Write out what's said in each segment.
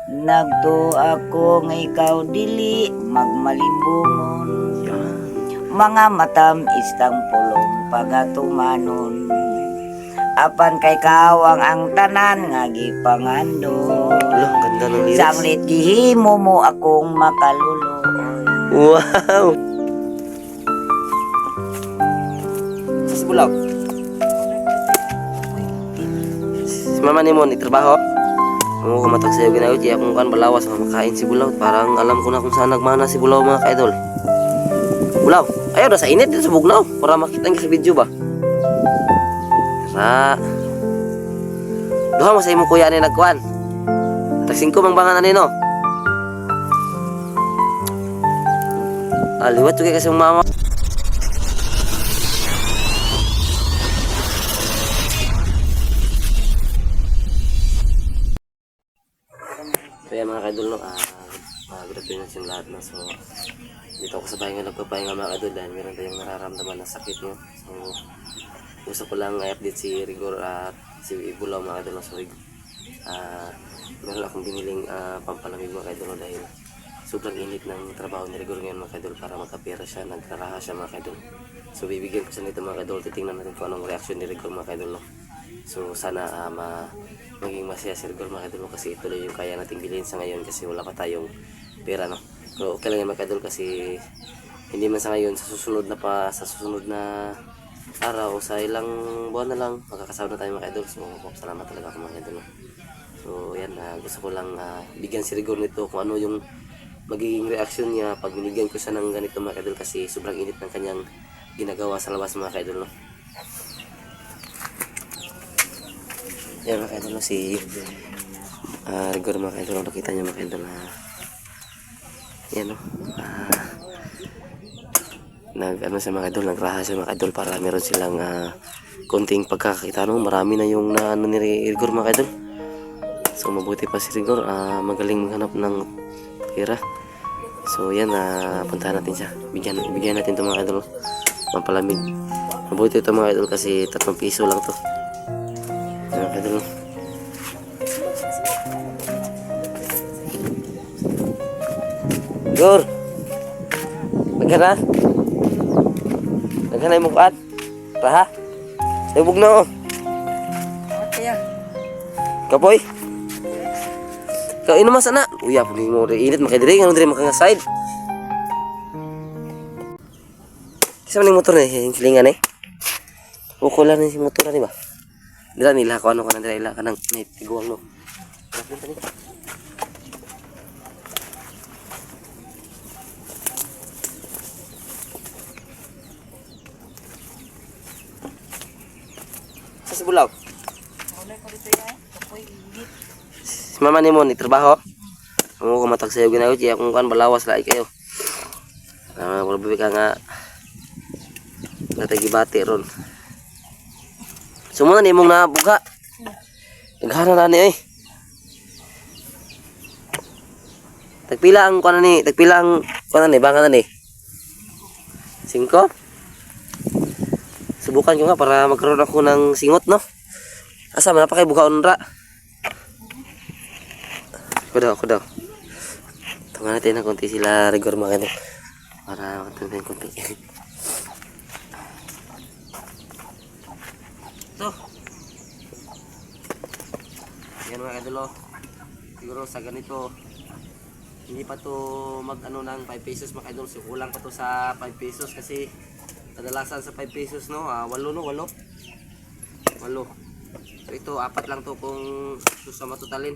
Nagto ako nga ikaw dili magmalimbungon. Mga matamis tang pulong pagatumanon. Apan kay kawang ang tanan nga gipangandon. Wala, ganda ng lyrics. Sanglit gihimo mo akong makaluloy. Wow! Sa Bulaw. Si mama ni mo, nagtrabaho? Kung kumatag sa'yo ginagawa, kaya kung kan balawas na makain si Bulaw. Parang alam ko na kung saan nagmana si Bulaw mga ka-idol. Bulaw, ayaw na sa init dito sa Bugnaw. Para makita niyo sa video ba? Tara. Duha mo sa imo kuya ni nagkuhan. Tagsing ko mangbangan na nino. Aliwat juga kasi mama. Kaya mga kaidol no, good afternoon sa lahat na. So, dito ako sa bahay nga nagpapahinga mga kaidol dahil meron tayong nararamdaman na sakit no. So, gusto ko lang i-update si Rigor at si Bulaw mga kaidol no. So, meron akong biniling pampalamig mga kaidol no, dahil sobrang init ng trabaho ni Rigor ngayon mga kaidol para magkapera siya, nagraraha siya mga kaidol. So, bibigyan ko siya nito mga kaidol, titingnan natin kung anong reaction ni Rigor mga kaidol no. So, sana maging masaya si Rigor mga kaidol kasi ito lang yung kaya nating bilhin sa ngayon kasi wala pa tayong pera no. Pero okay lang yung mga kaidol kasi hindi man sa ngayon, sa susunod na araw o sa ilang buwan na lang makakasama na tayo mga kaidol. So, salamat talaga ako mga kaidol no. So, yan, gusto ko lang bigyan si Rigor nito kung ano yung magiging reaction niya pag binigyan ko siya ng ganito mga kaidol kasi sobrang init ng kanyang ginagawa sa labas mga kaidol no. Yan mga kaidol no, si Rigor mga kaidol, nakita niyo mga kaidol na yan no, sa mga kaidol, nagraha siya mga kaidol para meron silang konting pagkakakita no. Marami na yung ni Rigor mga kaidol. So mabuti pa si Rigor, magaling maghanap ng pera. So yan, puntahan natin siya, bigyan natin ito mga kaidol, pampalamig. Mabuti ito mga kaidol kasi 3 piso lang to mga kaidol. Rigor, nagana yung mukhaan raha ibog na oh kapoy kain naman sana uya pag mo init makidiri nga diri makangaside kasi man yung motor na yung kilingan ukulan na yung motor na ba dila nila ko ano ka na dila ila ka ng tiguang no sa Bulaw. Si mama ni mo nagtrabaho? Kung kumatag sa'yo ginagawa, kaya kung kan balawas lahi kayo. Wala ka nga natagibati ron. Sumuna ni mong nabuga. Naghana na ni Tagpila ang kuana ni, bangan na ni. 5? Subukan ko nga para magkaroon ako ng singot no. Asa man pa kay bukaon ra. Ako daw. Tungan natin ng konti sila Rigor mga kaidol. Para makatungin ng konti. So. Yan mga kaidol. Siguro sa ganito hindi pa to mag-ano ng 5 pesos mga kaidol. So kulang pa to sa 5 pesos kasi kadalasan sa 5 pesos no, 8 no, 8. So ito 4 lang to kung sa matutalin.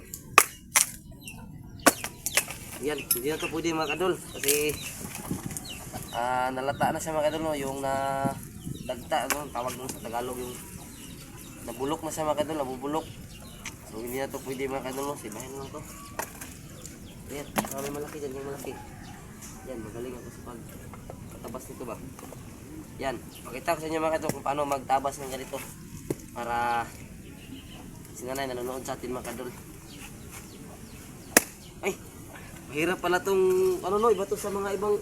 Yan, hindi na to pwede mga kadol kasi nalata na siya mga kadol no, yung dagta no, tawag mo sa Tagalog yung nabulok na siya mga kadol, nabubulok. So hindi na to pwede mga kadol no, sibahin lang to. Yan, may malaki dyan, yung malaki. Yan, magaling ako sa pagkatabas nito ba. Yan, pakita ko sa inyo mga kadol kung paano magtabas ng ganito para sinanay nanonood sa atin mga kadol. Ay, mahirap pala tong no, iba to sa mga ibang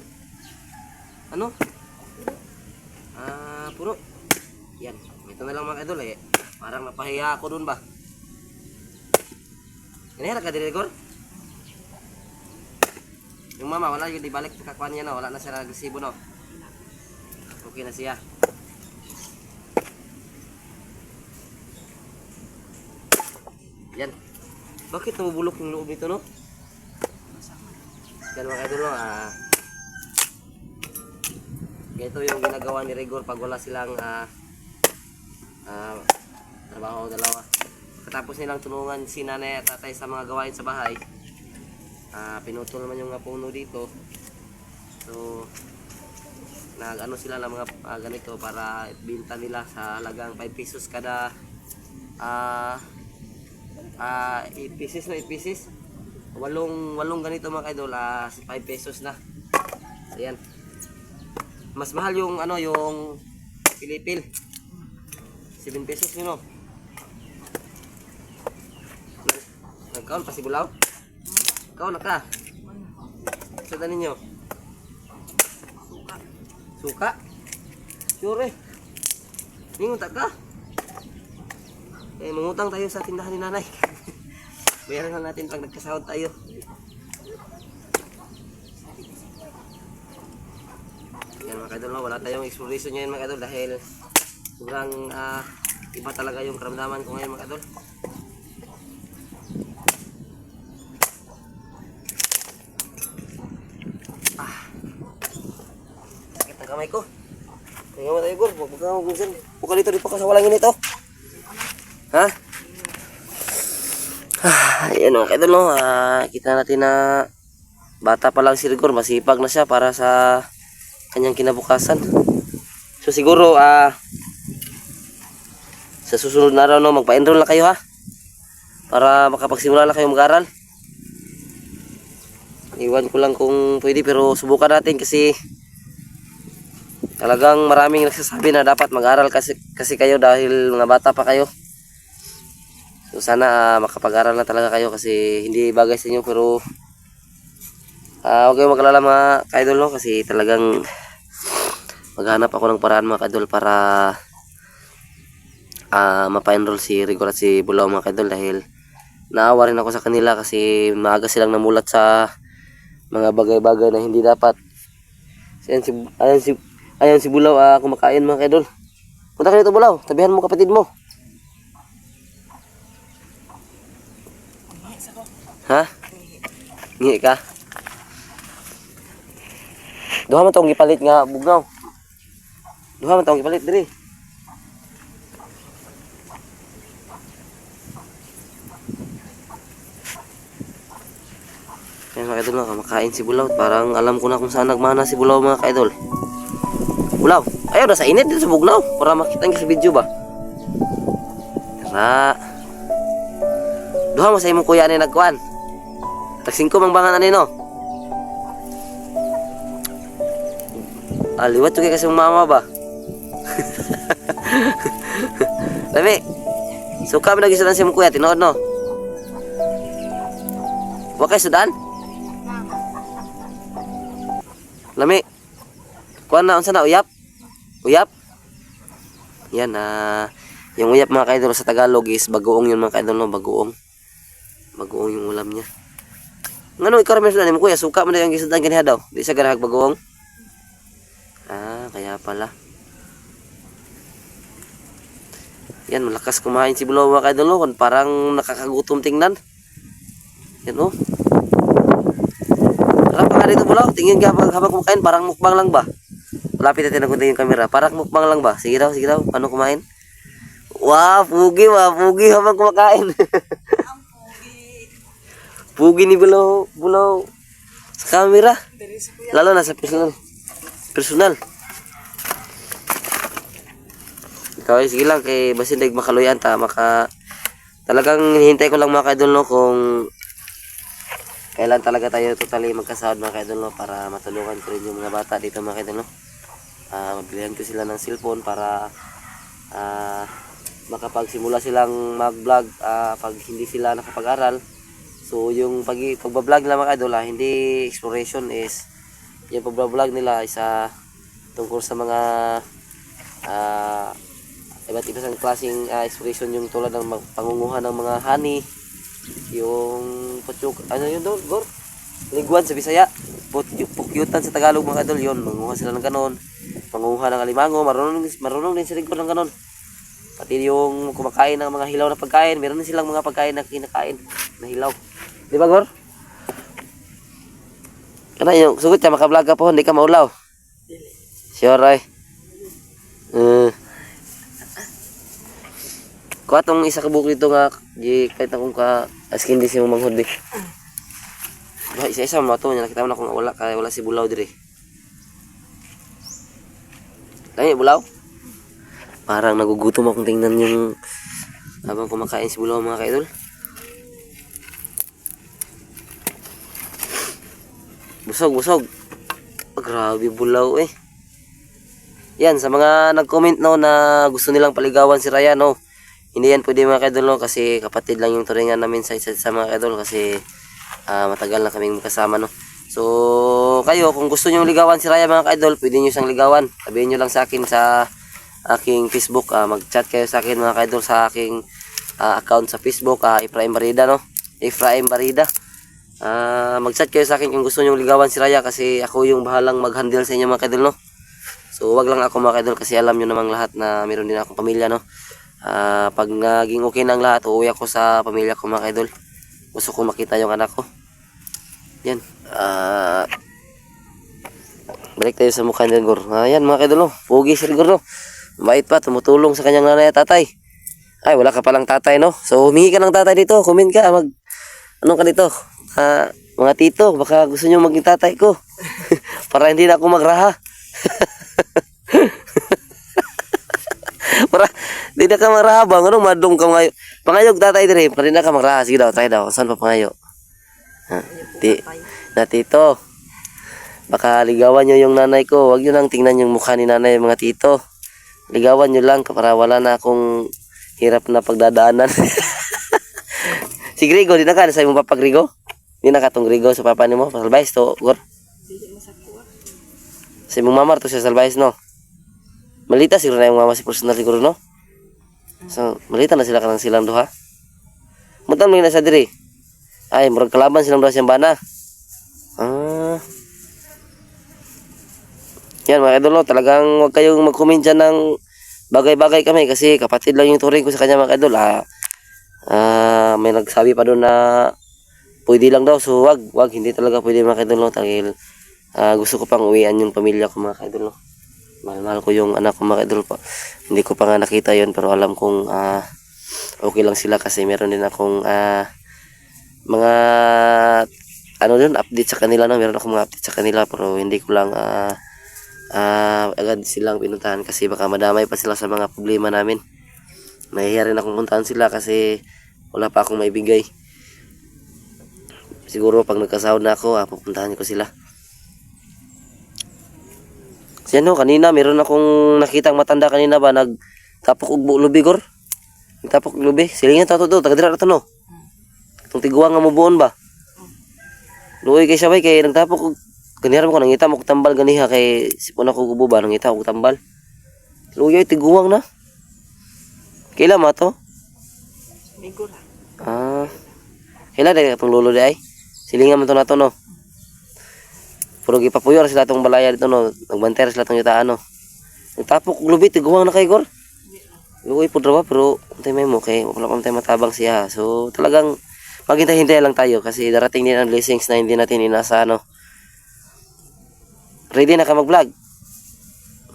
puro. Yan, ito na lang mga kadol parang napahiya ako dun ba. Ganyan ka din Rigor? Yung mama, wala yun, ibalik kakuan niya, no? Wala na siya agresibo, no? Okay na siya. Yan. Bakit namubulok yung loob nito, no? Yan mga idol, no? Ito yung ginagawa ni Rigor pag wala silang trabaho dalawa. Pagkatapos nilang tulungan si nanay at tatay sa mga gawain sa bahay, pinutol naman yung puno dito. So, nag-ano sila ng mga ganito para binta nila sa halagang 5 pesos kada 8 pieces na 8 pieces. Walong ganito mga idol, 5 pesos na. So, yan. Mas mahal yung ano, yung pilipil. 7 pesos yun, no? Nagkaon pa si Bulaw? Ikaw na ka? Sada ninyo? Suka? Sure eh. Ningon ta ka? Mangutang tayo sa tindahan ni nanay. Bayaran na natin pag nagkasahod tayo. Yan mga kadol, wala tayong exploration ngayon mga kadol dahil sobrang iba talaga yung karamdaman ko ngayon mga kadol. Sakit ang kamay ko. Tingnan mo tayo, Gor. Huwag ka magmusin. Buka dito, di pa ka sa walang init, oh. Ha? Ayan mga kadol, no? Kita natin na bata pa lang si Rigor. Masipag na siya para sa kanyang kinabukasan. So siguro sa susunod na araw, no, magpa-enroll na kayo, ha, para makapagsimula na kayo mag-aral. Iwan ko lang kung pwede, pero subukan natin kasi talagang maraming nagsasabi na dapat mag-aral kasi kayo dahil mga bata pa kayo. So sana makapag-aral na talaga kayo kasi hindi bagay sa inyo, pero huwag kayong mag-alala mga ka-idol, no, kasi talagang maghanap ako ng paraan mga ka-idol para mapa-enroll si Rigor at si Bulaw mga ka-idol, dahil naawa rin ako sa kanila kasi maaga silang namulat sa mga bagay-bagay na hindi dapat. Ayan si Bulaw kumakain mga ka-idol. Punta ka dito Bulaw, tabihan mo kapatid mo. Ha? Ngi ka? Duha man tong gipalit nga bugnaw. Duha man tong gipalit diri. Kaya mga idol, kumakain si Bulaw. Parang alam ko na kung saan nagmana si Bulaw mga ka-idol. Bulaw, ayaw na sa init dito sa bugnaw para makita nga sa video ba. Tara. Duha mo sa imong kuya ni nagkuan. Tagsingko mang bangan ani no. Liwat to kay kasi mama ba. Lami. Suka man lagi sudan sa imong kuya tinuod no. Wa kay sudan? Lami. Kuan na unsa na uyap? Uyap? Yan yung uyap mga kaidol sa Tagalog is bagoong yun mga kaidol, no, bagoong. Bagoong yung ulam niya. Ngano ikaw ra sudan mo kuya, suka man ang gisudan kaniha daw. Di sa ganahag bagoong. Kaya pala. Yan, malakas kumain si Bulaw mga kaidol, no, parang nakakagutom tingnan. Yan oh. Tara pa ka dito Bulaw, tingin ka habang kumakain, parang mukbang lang ba? Lapit natin ang kunti yung camera, parang mukbang lang ba? Sige daw, paano kumain? Wow, pugi habang kumakain. Pugi ni Bulaw sa camera. Lalo na sa personal. Ikaw sige lang kay basin dag makaluyan ta talagang hinihintay ko lang mga kaidol, no, kung kailan talaga tayo totally magkasahod mga kaidol, no, para matulungan ko rin yung mga bata dito mga kaidol, no. Mabilihan ko sila ng cellphone para makapagsimula silang mag-vlog pag hindi sila nakapag-aral. So yung pagbablog nila mga idol, hindi exploration, is yung pagbablog nila isa tungkol sa mga iba't ibang klaseng exploration, yung tulad ng pangunguha ng mga honey, yung putyok, ano yun doon, Gor? Liguan sa Bisaya. pukyutan sa Tagalog mga idol yun. Manguha sila ng ganon. Manguha ng alimango. Marunong din sila ng ganon. Pati yung kumakain ng mga hilaw na pagkain. Meron din silang mga pagkain na kinakain na hilaw. Di ba, Gor? Kana yung sugot siya, makablog ka po, hindi ka maulaw. Sure, ay. Kuha tong isa ka buhok dito nga, kahit akong askin din siya manghod di. Isa-isa mato niya, nakita mo na kung wala si Bulaw dire. Lagi Bulaw? Parang nagugutom akong tingnan yung habang kumakain si Bulaw mga kaidol. Busog. Oh, grabe Bulaw eh. Yan, sa mga nag-comment no na gusto nilang paligawan si Ryan no. Hindi yan pwede mga kaidol no, kasi kapatid lang yung turingan namin sa mga kaidol kasi matagal na kaming magkasama no. So kayo kung gusto niyo ligawan si Ryan mga kaidol, pwede niyo siyang ligawan. Sabihin niyo lang sa akin sa aking Facebook, mag-chat kayo sa akin mga kaidol sa aking account sa Facebook, Efraim Barida no. Efraim Barida. Mag-chat kayo sa akin kung gusto niyo ligawan si Raya kasi ako yung bahalang mag-handle sa inyo mga kaidol no. So wag lang ako mga kaidol kasi alam niyo namang lahat na meron din akong pamilya no. Pag naging okay na ang lahat, uuwi ako sa pamilya ko mga kaidol. Gusto ko makita yung anak ko. Yan. Balik tayo sa mukha ni Gor. Yan mga kaidol no. Pugi si Gor no. Mabait pa, tumutulong sa kanyang nanay at tatay. Ay, wala ka palang tatay no. So humingi ka ng tatay dito. Comment ka. Anong ka dito? Mga tito, baka gusto nyo maging tatay ko. Para hindi na ako magraha. Para hindi na ka magraha bang? Anong madong ka ngayon? Pangayog tatay dire, para hindi na ka magraha. Sige daw, try daw. Saan pa pangayo? Na tito. Baka ligawan nyo yung nanay ko. Huwag nyo nang tingnan yung mukha ni nanay mga tito. Ligawan nyo lang para wala na akong hirap na pagdadaanan. Si Grigo, di na ka? Nasa mong papa Grigo? Di na ka tong Grigo sa papa ni mo? Salbayes to, Gor? Sa mong mamar to siya salbayes, no? Malita siguro na yung mama si personal siguro, no? So, malita na sila ka ng silang duha. Mutam lang na sa diri. Ay, murag kalaban silang duha siyang bana. Yan mga idol, no? Talagang huwag kayong mag-comment dyan ng bagay-bagay kami kasi kapatid lang yung turing ko sa kanya mga idol. May nagsabi pa doon na pwede lang daw, so wag hindi talaga pwede mga kaidol no, dahil gusto ko pang uwian yung pamilya ko mga kaidol no. Mahal ko yung anak ko mga kaidol po. Hindi ko pa nga nakita yon pero alam kong okay lang sila kasi meron din akong mga update sa kanila no, meron akong mga update sa kanila pero hindi ko lang agad silang pinuntahan kasi baka madamay pa sila sa mga problema namin. Nahihiya rin akong puntahan sila kasi wala pa akong maibigay. Siguro pag nagkasahod na ako, pupuntahan ko sila. Kasi ano, kanina meron akong nakitang matanda kanina ba, nagtapok og lubi Gor. Nagtapok og lubi. Silingan tato do, tagadira na to no. Itong tiguang nga mubuon ba. Luoy kay sabay kay nagtapok og kanira mo ko nangita mo tambal ganiha kay sipon ako gubo ba nangita og tambal. Luoy tiguang na. Kailan mo to? Migura. Kailan dahil itong lolo di ay? Silingan mo to na to no? Puro gipapuyor sila itong balaya dito no? Nagbantera sila itong yutaan no? Nagtapok lubit, tiguang na kay Gor. Luoy po ba pero untay may mo kay wala pa tayo matabang siya. So talagang maghintay-hintay lang tayo kasi darating din ang blessings na hindi natin inasa no? Ready na ka mag-vlog?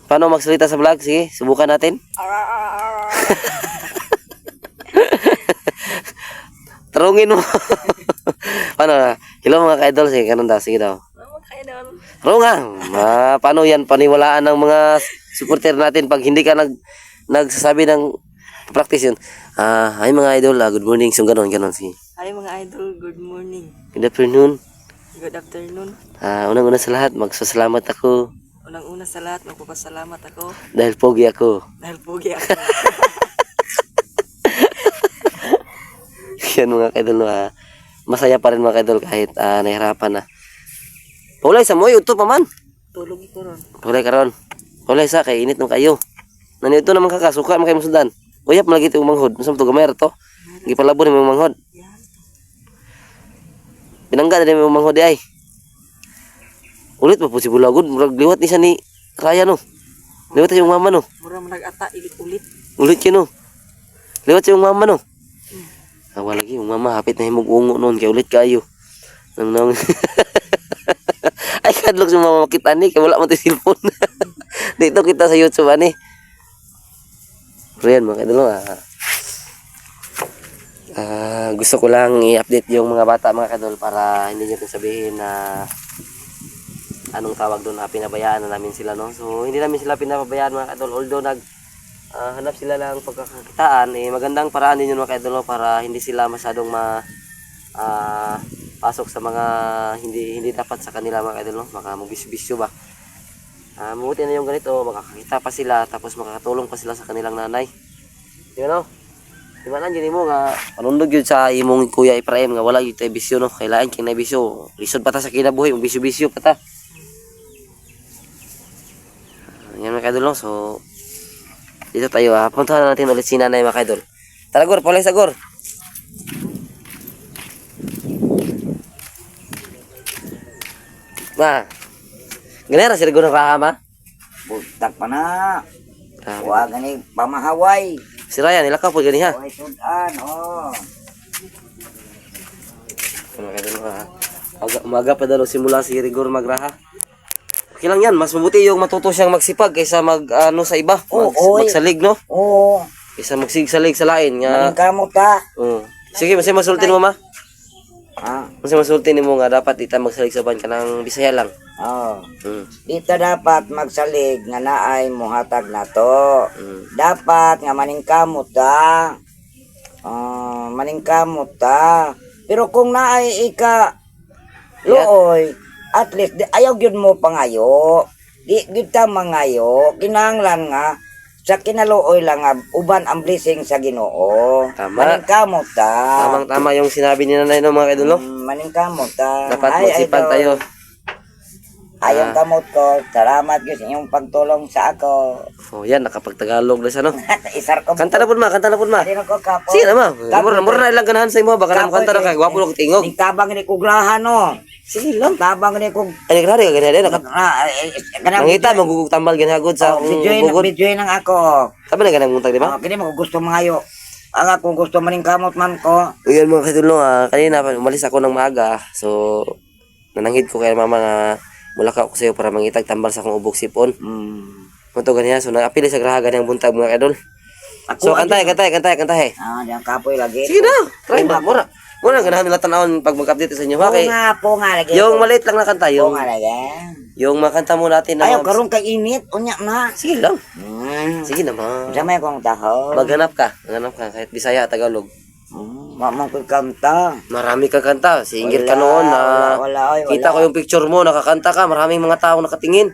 Paano magsalita sa vlog? Sige, subukan natin. Tarungin mo. Paano na? Hello mga ka-idol. Sige, ganun daw. Sige daw. Pero nga, paano yan paniwalaan ng mga supporter natin pag hindi ka nagsasabi ng practice yun. Hi mga idol, good morning. So ganun. Sige. Hi mga idol, good morning. Good afternoon. Good afternoon. Unang-una sa lahat, magsasalamat ako. Unang-una sa lahat, magpapasalamat ako. Dahil pogi ako. Dahil pogi ako. Yan mga kaidol no, masaya pa rin mga kaidol kahit nahirapan na. Paulay sa moy uto pa man. Tulog ko ron. Paulay karon. Paulay sa kay init ng kayo. Nanito naman kakasuka man kay musudan. Uyap malagi ti umanghod. Unsa to gamay to? Gipalabo ni mo manghod. Binangga na ni mo manghod ay. Ulit pa po si Bulagod. Murag liwat ni siya ni Raya no. Liwat yung mama no. Mura man nag-ata, ulit. Ulit yun no. Liwat yung mama no. Awa lagi yung mama hapit na himog ungo noon kay ulit kayo. Nang ay kadlok sa mama makita ni kay wala man ti cellphone. Dito kita sa YouTube ani. Riyan mga kadulong gusto ko lang i-update yung mga bata mga kadol para hindi nyo sabihin na anong tawag doon na pinabayaan na namin sila no. So hindi namin sila pinabayaan mga kadol, although hanap sila lang pagkakakitaan, magandang paraan din yun mga kadol no, para hindi sila masyadong pasok sa mga hindi dapat sa kanila mga kadol no, baka magbisyo ba. Mabuti na yung ganito, makakakita pa sila tapos makakatulong pa sila sa kanilang nanay. Di ba no? Di ba nandiyan mo nga panundog yun sa imong Kuya Efraim nga wala yung tayo bisyo no. Kailangan king na bisyo. Lisod pa ta sa kinabuhi, yung bisyo-bisyo pa ta. Yan mga kadol no. So dito tayo puntahan natin ulit si nanay mga kadol. Tara Gor, pulay sa Gor. Ma, ganera si Gor ng raha ma? Butak pa na. Huwag gani pamahaway. Si Raya nila ka po gani ha. Huwag sudan, Mga kadol umaga pa daw simula si Rigor magraha. Okay lang yan, mas mabuti yung matuto siyang magsipag kaysa sa iba. Magsalig no? Oo. Kaysa magsigsalig sa lain nga. Maning kamot ta. Sige, masay masultin mo ma. Ha? Masay masultin mo nga dapat ita magsalig sa ban ka ng Bisaya lang. Oo. Dito dapat magsalig nga naay muhatag na to. Dapat nga maning kamot ta. Maning kamot ta. Pero kung naay ika looy, at least ayaw gyud mo pangayo. Di gyud ta mangayo, kinahanglan nga sa kinalooy lang nga uban ang blessing sa Ginoo. Tama. Maning kamot ta. Tamang-tama yung sinabi ni nanay no mga kadol no. Maning kamot ta. Dapat Ay, magsipag idol. tayo. Ayong kamot ko, salamat gyud sa inyong pagtulong sa ako. Oh, yan nakapagtagalog na siya no. Isar ko. Kanta na po ma, kanta na po ma. Di na ko kapo. Sige na ma. Mura na ilang ganahan sa imo baka na kanta na kay gwapo lang tingog. Ning tabang ni kuglahan no. Sige lang. Tabang ni kog Ay nagrari ka ganyan naka. kanang Nangita magugug tambal ganhagod sa bugod. video nang ako. Sabi na ganang muntag di ba? Kini mo gusto mangayo. Ang ako gusto maning kamot man ko. Uyan mga katulong kanina umalis ako ng maaga. So nananghid ko kay mama nga mulaka ako sa iyo para mangitag tambal sa akong ubok sipon. Moto ganyan so naapili sa graha ganang buntag mga kadol. So kantay. Diyan kapoy lagi. Sige na. Try ba mura. Mura ganahan nila tanawon pag mag-update sa inyo ha kay. Po nga lagi. Yung maliit lang na kanta Po yung nga lagi. yung makanta mo natin na. Ayaw karon kay init unya na. Sige lang. Sige na ma. Samay kong taho. Maghanap ka kahit Bisaya Tagalog. Mamang ko kanta. Marami kang kanta. Singir ka noon na wala. kita ko yung picture mo, nakakanta ka, maraming mga tao nakatingin.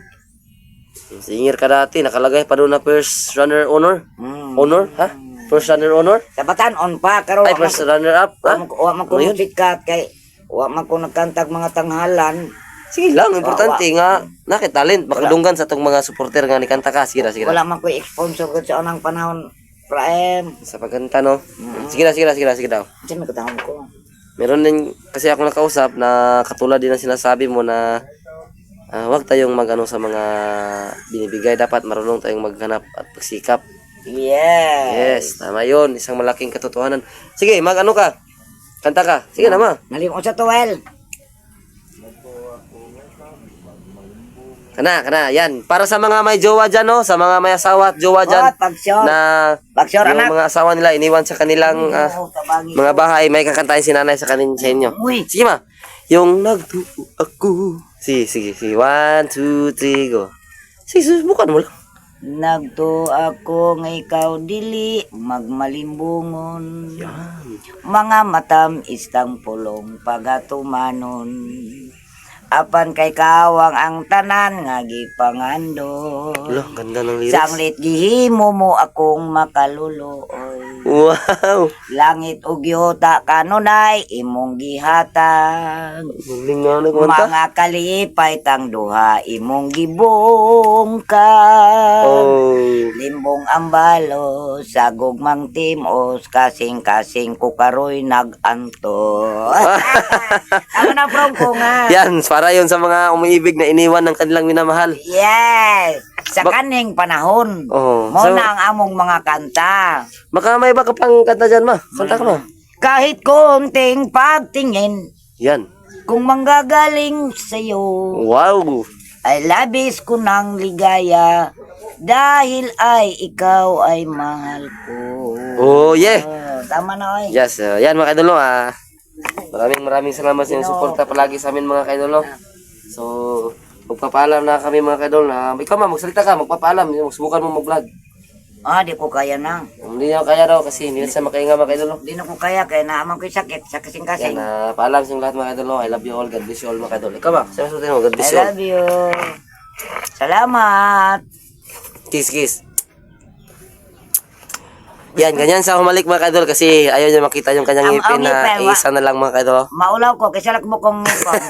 Singir ka dati, nakalagay pa doon na first runner honor. Honor, ha? First runner honor? Sabatan on pa karon. Ay, first runner up, ha? Wa man ko Ano yun? sikat kay wa man ko nagkantag mga tanghalan. Sige lang, importante nga, nakitalent, makadunggan sa itong mga supporter nga ni kanta ka. Sige na. Wala man ko sponsor ko sa unang panahon. Praem. Sa pagkanta, no? Sige daw. Sino ko tahon ko? Meron din, kasi ako nakausap na katulad din ang sinasabi mo na wag tayong magano sa mga binibigay. Dapat marunong tayong maghanap at pagsikap. Yes, tama yun. Isang malaking katotohanan. Sige, mag-ano ka? Kanta ka. Sige na, ma. Nalimot sa tuwel. Kana. Yan. Para sa mga may jowa dyan, no? Sa mga may asawa at jowa dyan. Pagsyon. Na Pagsyon, yung anak. mga asawa nila iniwan sa kanilang mga bahay. May kakantahin si nanay sa inyo. Uy. Sige, ma. Yung nagtuo ako. Sige. 1, 2, 3, go. Sige, susubukan mo lang. Nagto ako nga ikaw dili magmalimbungon. Mga matam istang pulong pagatumanon. Apan kay kawang ang tanan nga gipangandon. Wala, ganda ng lyrics. Sanglit gihimo mo akong makaluloy. Wow. Langit ug yuta kanunay imong gihatag. Galing nga nagkumanta. Mga kalipay tang duha imong gibungkag. Oh. Limbong ambalo sa gugmang timos kasing-kasing ko karoy naganto. Tama na from ko nga. Yan, para yun sa mga umiibig na iniwan ng kanilang minamahal. Yes. Sa kaning panahon. Oh. Mo So, na ang among mga kanta. baka may iba ka pang kanta dyan, ma. Kanta ka, ma. Kahit konting pagtingin Yan. kung manggagaling sa'yo. Wow. Ay labis ko ng ligaya dahil ay ikaw ay mahal ko. Oh, yeah. Tama na oy. Yes, yan mga kaidolo. Maraming salamat sa inyong suporta palagi sa amin mga kaidolo. So, magpapaalam na kami mga kaidolo na ikaw ma, magsalita ka, magpapaalam. Subukan mo mag-vlog. Di ko kaya na. Hindi niya kaya daw kasi hindi na siya makahinga mga kaidolo. Di na ko kaya kaya naaman ko'y sakit sa Yan, kasing-kasing. paalam sa inyong lahat mga kaidolo. I love you all. God bless you all mga kaidolo. Ikaw ba? Sabi mo, God bless I you all. love you. Salamat. Kiss, kiss. Yan, ganyan sa humalik mga kaidol kasi ayaw niya makita yung kanyang Ang ngipin na ngipin, isa na lang mga kaidol. Maulaw ko kasi lag mo kong ngipon.